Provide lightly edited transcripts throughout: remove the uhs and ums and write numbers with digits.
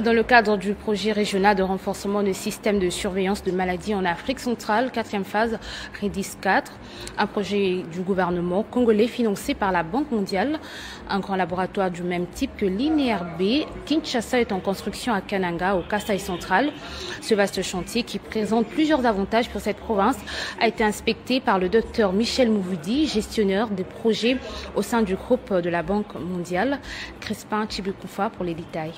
Dans le cadre du projet régional de renforcement du système de surveillance de maladies en Afrique centrale, 4e phase, REDIS 4, un projet du gouvernement congolais financé par la Banque mondiale, un grand laboratoire du même type que l'INRB, Kinshasa est en construction à Kananga, au Kasaï central. Ce vaste chantier, qui présente plusieurs avantages pour cette province, a été inspecté par le docteur Michel Mouvoudi, gestionnaire des projets au sein du groupe de la Banque mondiale. Crispin Chibukufa pour les détails.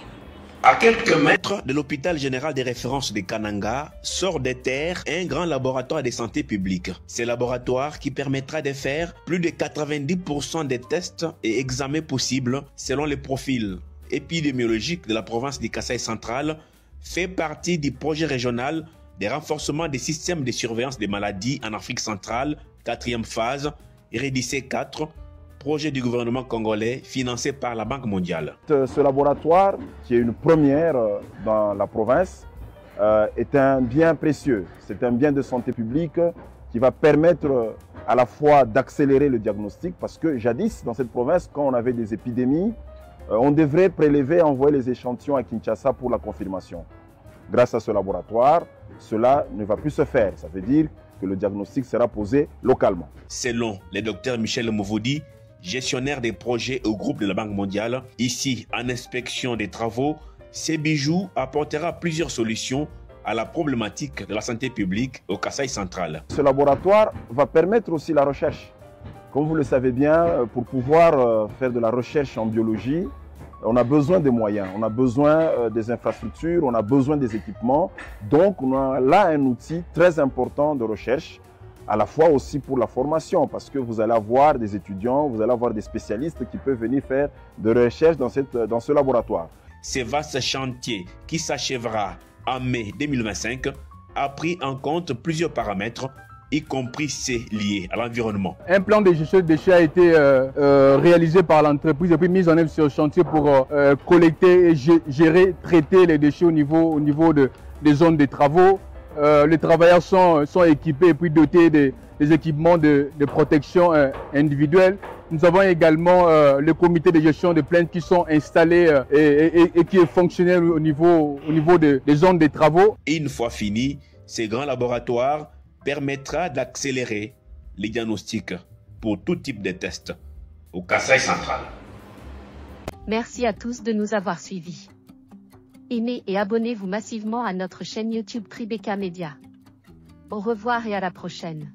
À quelques mètres de l'hôpital général des références de Kananga sort des terres un grand laboratoire de santé publique. Ce laboratoire qui permettra de faire plus de 90% des tests et examens possibles selon les profils épidémiologiques de la province du Kasaï central fait partie du projet régional de renforcement des systèmes de surveillance des maladies en Afrique centrale, 4e phase, REDIS 4, projet du gouvernement congolais financé par la Banque mondiale. Ce laboratoire, qui est une première dans la province, est un bien précieux. C'est un bien de santé publique qui va permettre à la fois d'accélérer le diagnostic, parce que jadis, dans cette province, quand on avait des épidémies, on devrait prélever et envoyer les échantillons à Kinshasa pour la confirmation. Grâce à ce laboratoire, cela ne va plus se faire. Ça veut dire que le diagnostic sera posé localement. Selon le docteur Michel Mouvoudi, gestionnaire des projets au groupe de la Banque mondiale, ici en inspection des travaux, ces bijoux apportera plusieurs solutions à la problématique de la santé publique au Kasaï central. Ce laboratoire va permettre aussi la recherche. Comme vous le savez bien, pour pouvoir faire de la recherche en biologie, on a besoin des moyens, on a besoin des infrastructures, on a besoin des équipements. Donc on a là un outil très important de recherche, à la fois aussi pour la formation, parce que vous allez avoir des étudiants, vous allez avoir des spécialistes qui peuvent venir faire de recherche dans ce laboratoire. Ce vaste chantier qui s'achèvera en mai 2025 a pris en compte plusieurs paramètres, y compris ceux liés à l'environnement. Un plan de gestion des déchets a été réalisé par l'entreprise et puis mis en œuvre sur le chantier pour collecter, et gérer, traiter les déchets au niveau des zones de travaux. Les travailleurs sont équipés et puis dotés des équipements de protection individuelle. Nous avons également le comité de gestion de plaintes qui sont installés et qui est fonctionnel au niveau des zones de travaux. Une fois fini, ces grands laboratoires permettra d'accélérer les diagnostics pour tout type de tests au Kasaï central. Merci à tous de nous avoir suivis. Aimez et abonnez-vous massivement à notre chaîne YouTube Tribeca Media. Au revoir et à la prochaine.